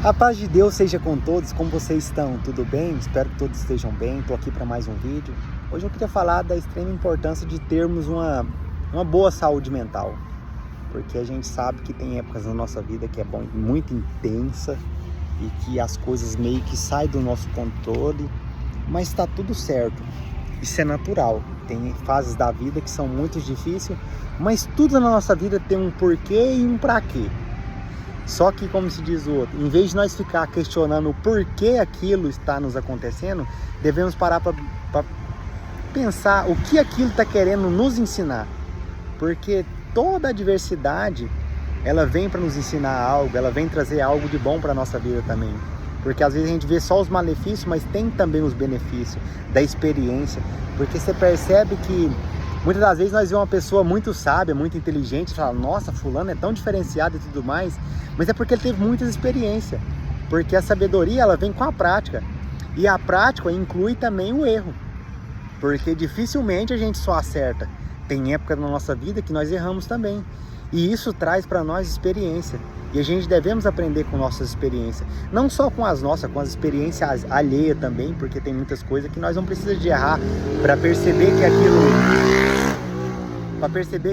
A paz de Deus seja com todos, como vocês estão? Tudo bem? Espero que todos estejam bem, estou aqui para mais um vídeo. Hoje eu queria falar da extrema importância de termos uma boa saúde mental, porque a gente sabe que tem épocas na nossa vida que é muito intensa e que as coisas meio que saem do nosso controle, mas está tudo certo, isso é natural. Tem fases da vida que são muito difíceis, mas tudo na nossa vida tem um porquê e um pra quê. Só que, como se diz o outro, em vez de nós ficar questionando o porquê aquilo está nos acontecendo, devemos parar para pensar o que aquilo está querendo nos ensinar. Porque toda adversidade, ela vem para nos ensinar algo, ela vem trazer algo de bom para a nossa vida também. Porque às vezes a gente vê só os malefícios, mas tem também os benefícios da experiência. Porque você percebe que muitas das vezes nós vemos uma pessoa muito sábia, muito inteligente, e fala, nossa, fulano é tão diferenciado e tudo mais, mas é porque ele teve muita experiência, porque a sabedoria ela vem com a prática, e a prática inclui também o erro, porque dificilmente a gente só acerta, tem época na nossa vida que nós erramos também, e isso traz para nós experiência, e a gente devemos aprender com nossas experiências, não só com as nossas, com as experiências alheias também, porque tem muitas coisas que nós não precisamos de errar para perceber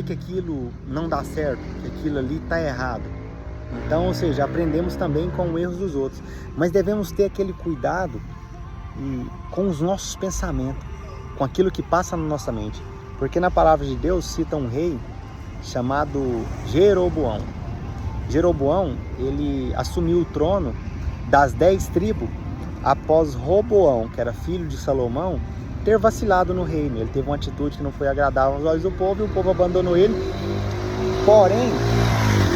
que aquilo não dá certo, que aquilo ali está errado. Então, ou seja, aprendemos também com os erros dos outros, mas devemos ter aquele cuidado com os nossos pensamentos, com aquilo que passa na nossa mente, porque na palavra de Deus cita um rei chamado Jeroboão. Jeroboão, ele assumiu o trono das 10 tribos após Roboão, que era filho de Salomão, ter vacilado no reino. Ele teve uma atitude que não foi agradável aos olhos do povo e o povo abandonou ele. Porém,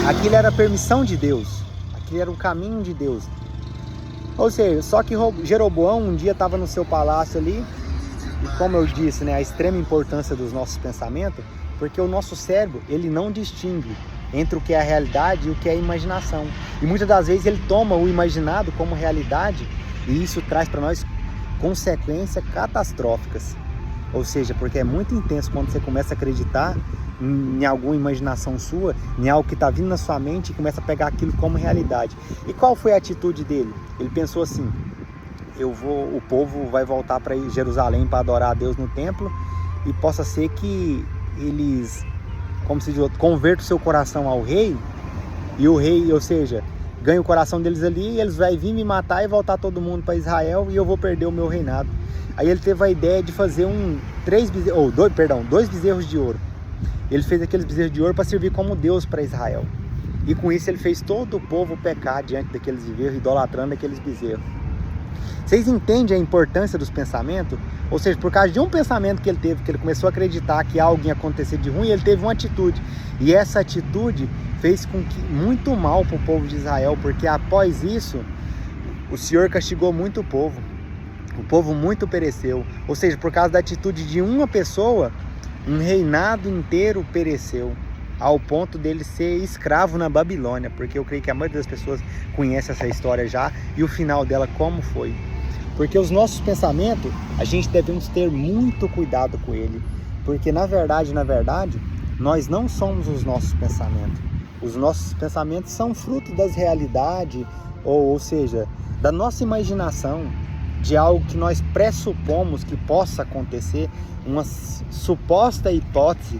aquilo era a permissão de Deus, aquilo era o caminho de Deus. Ou seja, só que Jeroboão um dia estava no seu palácio ali, e como eu disse, né, a extrema importância dos nossos pensamentos, porque o nosso cérebro, ele não distingue entre o que é a realidade e o que é a imaginação. E muitas das vezes ele toma o imaginado como realidade, e isso traz para nós consequências catastróficas. Ou seja, porque é muito intenso quando você começa a acreditar em alguma imaginação sua, em algo que está vindo na sua mente e começa a pegar aquilo como realidade. E qual foi a atitude dele? Ele pensou assim, o povo vai voltar para Jerusalém para adorar a Deus no templo, e possa ser que eles, como se diz, convertam o seu coração ao rei, e o rei, ou seja, ganha o coração deles ali, e eles vão vir me matar e voltar todo mundo para Israel, e eu vou perder o meu reinado. Aí ele teve a ideia de fazer dois bezerros de ouro. Ele fez aqueles bezerros de ouro para servir como Deus para Israel. E com isso ele fez todo o povo pecar diante daqueles bezerros, idolatrando aqueles bezerros. Vocês entendem a importância dos pensamentos? Ou seja, por causa de um pensamento que ele teve, que ele começou a acreditar que algo ia acontecer de ruim, ele teve uma atitude. E essa atitude fez com que muito mal para o povo de Israel, porque após isso, o Senhor castigou muito o povo muito pereceu. Ou seja, por causa da atitude de uma pessoa, um reinado inteiro pereceu, ao ponto dele ser escravo na Babilônia, porque eu creio que a maioria das pessoas conhece essa história já, e o final dela como foi. Porque os nossos pensamentos, a gente devemos ter muito cuidado com ele, porque na verdade, nós não somos os nossos pensamentos. Os nossos pensamentos são fruto das realidades, ou seja, da nossa imaginação, de algo que nós pressupomos que possa acontecer, uma suposta hipótese.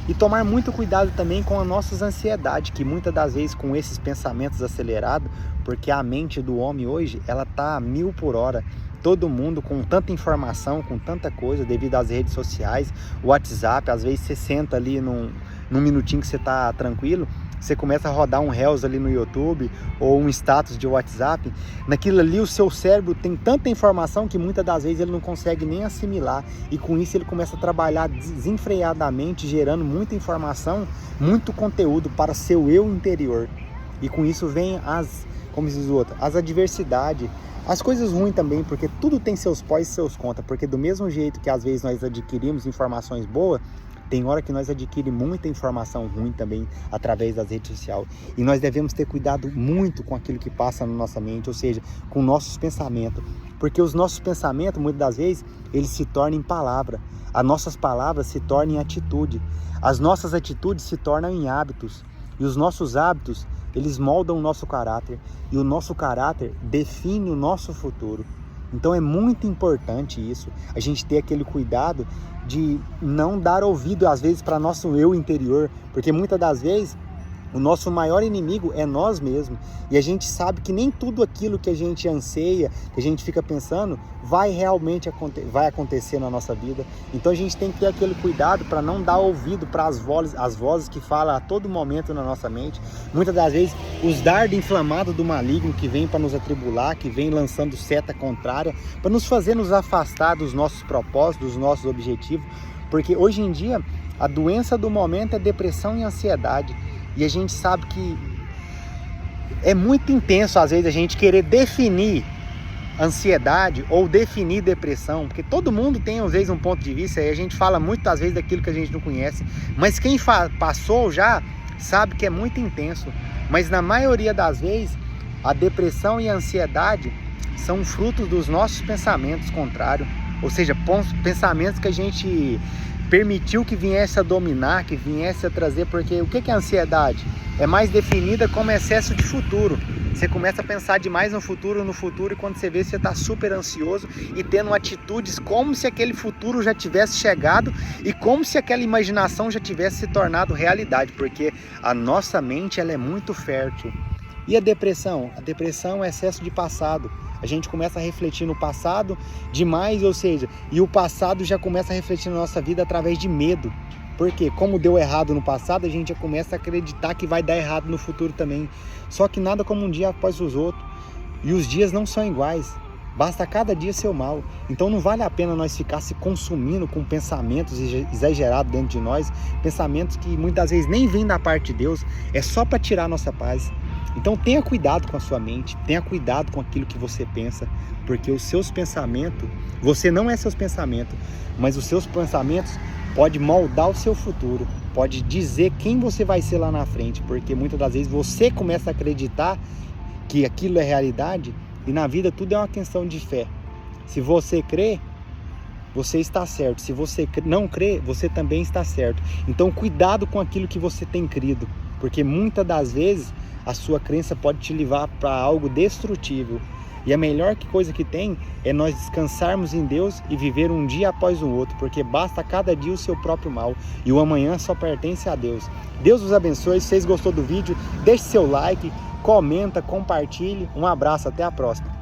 E tomar muito cuidado também com as nossas ansiedades, que muitas das vezes com esses pensamentos acelerados, porque a mente do homem hoje, ela tá a 1000 por hora. Todo mundo com tanta informação, com tanta coisa, devido às redes sociais, o WhatsApp, às vezes você senta ali num minutinho que você tá tranquilo, você começa a rodar um Reels ali no YouTube, ou um status de WhatsApp, naquilo ali o seu cérebro tem tanta informação que muitas das vezes ele não consegue nem assimilar, e com isso ele começa a trabalhar desenfreadamente, gerando muita informação, muito conteúdo para seu eu interior, e com isso vem as adversidades, as coisas ruins também, porque tudo tem seus pós e seus contras, porque do mesmo jeito que às vezes nós adquirimos informações boas, tem hora que nós adquirimos muita informação ruim também através das redes sociais. E nós devemos ter cuidado muito com aquilo que passa na nossa mente, ou seja, com nossos pensamentos. Porque os nossos pensamentos, muitas das vezes, eles se tornam em palavra. As nossas palavras se tornam em atitude. As nossas atitudes se tornam em hábitos. E os nossos hábitos eles moldam o nosso caráter, e o nosso caráter define o nosso futuro. Então é muito importante isso, a gente ter aquele cuidado de não dar ouvido às vezes para nosso eu interior, porque muitas das vezes o nosso maior inimigo é nós mesmos, e a gente sabe que nem tudo aquilo que a gente anseia, que a gente fica pensando, vai realmente acontecer na nossa vida. Então a gente tem que ter aquele cuidado para não dar ouvido para as vozes que falam a todo momento na nossa mente. Muitas das vezes os dardos inflamados do maligno que vem para nos atribular, que vem lançando seta contrária, para nos fazer nos afastar dos nossos propósitos, dos nossos objetivos, porque hoje em dia a doença do momento é depressão e ansiedade. E a gente sabe que é muito intenso, às vezes, a gente querer definir ansiedade ou definir depressão, porque todo mundo tem, às vezes, um ponto de vista, e a gente fala muitas vezes daquilo que a gente não conhece, mas quem passou já sabe que é muito intenso. Mas na maioria das vezes, a depressão e a ansiedade são frutos dos nossos pensamentos contrários, ou seja, pensamentos que a gente permitiu que viesse a dominar, que viesse a trazer, porque o que é a ansiedade? É mais definida como excesso de futuro. Você começa a pensar demais no futuro, e quando você vê, você está super ansioso e tendo atitudes como se aquele futuro já tivesse chegado e como se aquela imaginação já tivesse se tornado realidade, porque a nossa mente ela é muito fértil. E a depressão? A depressão é excesso de passado. A gente começa a refletir no passado demais, ou seja, e o passado já começa a refletir na nossa vida através de medo. Porque como deu errado no passado, a gente já começa a acreditar que vai dar errado no futuro também. Só que nada como um dia após os outros. E os dias não são iguais. Basta cada dia ser mal. Então não vale a pena nós ficar se consumindo com pensamentos exagerados dentro de nós. Pensamentos que muitas vezes nem vêm da parte de Deus. É só para tirar a nossa paz. Então tenha cuidado com a sua mente, tenha cuidado com aquilo que você pensa, porque os seus pensamentos, você não é seus pensamentos, mas os seus pensamentos podem moldar o seu futuro, pode dizer quem você vai ser lá na frente, porque muitas das vezes você começa a acreditar que aquilo é realidade, e na vida tudo é uma questão de fé. Se você crê, você está certo. Se você não crê, você também está certo. Então cuidado com aquilo que você tem crido, porque muitas das vezes a sua crença pode te levar para algo destrutivo. E a melhor coisa que tem é nós descansarmos em Deus e viver um dia após o outro, porque basta cada dia o seu próprio mal, e o amanhã só pertence a Deus. Deus os abençoe. Se vocês gostou do vídeo, deixe seu like, comenta, compartilhe. Um abraço, até a próxima.